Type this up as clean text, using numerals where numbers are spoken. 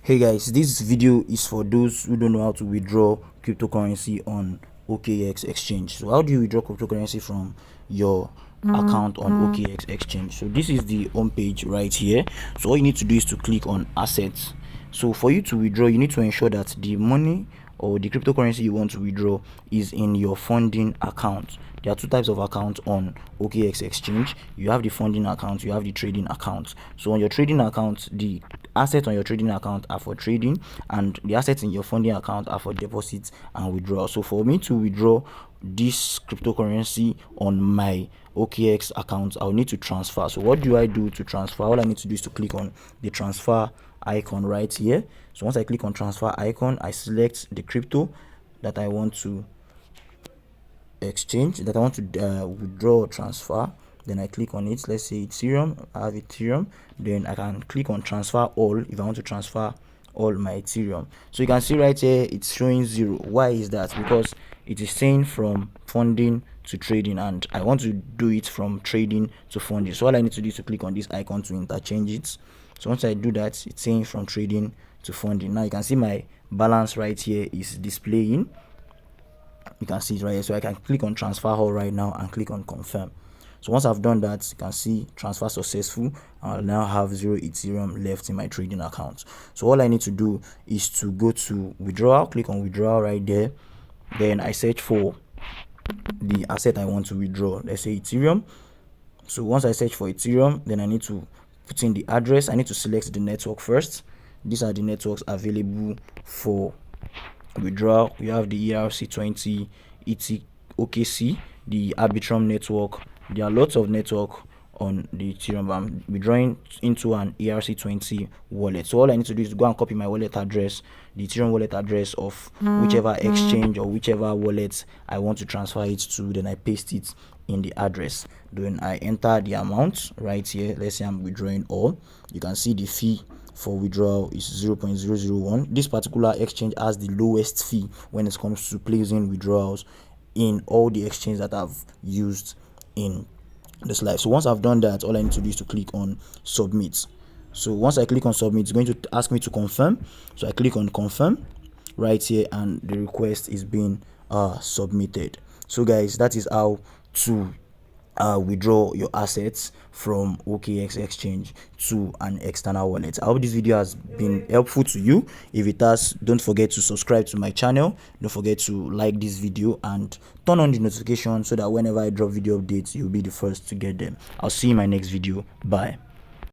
Hey guys, this video is for those who don't know how to withdraw cryptocurrency on OKx Exchange. So how do you withdraw cryptocurrency from your account on OKx Exchange? So this is the home page right here. So all you need to do is to click on assets. So for you to withdraw, you need to ensure that the money or the cryptocurrency you want to withdraw is in your funding account. There are two types of accounts on OKx Exchange. You have the funding account, you have the trading account. So on your trading account, the assets on your trading account are for trading, and the assets in your funding account are for deposits and withdrawal. So for me to withdraw this cryptocurrency on my OKx account, I'll need to transfer. So what do I do to transfer? All I need to do is to click on the transfer icon right here. So once I click on transfer icon, I select the crypto that I want to exchange, that I want to withdraw or transfer. Then I click on it. Let's say Ethereum. I have Ethereum. Then I can click on transfer all if I want to transfer all my Ethereum. So you can see right here it's showing 0. Why is that? Because it is saying from funding to trading, and I want to do it from trading to funding. So all I need to do is to click on this icon to interchange it. So once I do that, it's saying from trading to funding. Now you can see my balance right here is displaying. You can see it right here. So I can click on transfer all right now and click on confirm. So once I've done that, you can see transfer successful. I'll now have 0 Ethereum left in my trading account. So all I need to do is to go to withdrawal, click on withdrawal right there. Then I search for the asset I want to withdraw. Let's say Ethereum. So once I search for Ethereum, then I need to put in the address. I need to select the network first. These are the networks available for withdrawal. We have the ERC20, OKC, the Arbitrum network. There are lots of network on the Ethereum. I'm withdrawing into an ERC20 wallet. So all I need to do is go and copy my wallet address, the Ethereum wallet address of whichever exchange or whichever wallet I want to transfer it to. Then I paste it in the address. Then I enter the amount right here. Let's say I'm withdrawing all. You can see the fee for withdrawal is 0.001. This particular exchange has the lowest fee when it comes to placing withdrawals in all the exchanges that I've used in this live. So once I've done that, all I need to do is to click on submit. So once I click on submit, it's going to ask me to confirm. So I click on confirm right here, and the request is being submitted. So guys, that is how to withdraw your assets from OKx Exchange to an external wallet. I hope this video has been helpful to you. If it has, don't forget to subscribe to my channel. Don't forget to like this video and turn on the notification so that whenever I drop video updates, you'll be the first to get them. I'll see you in my next video. Bye.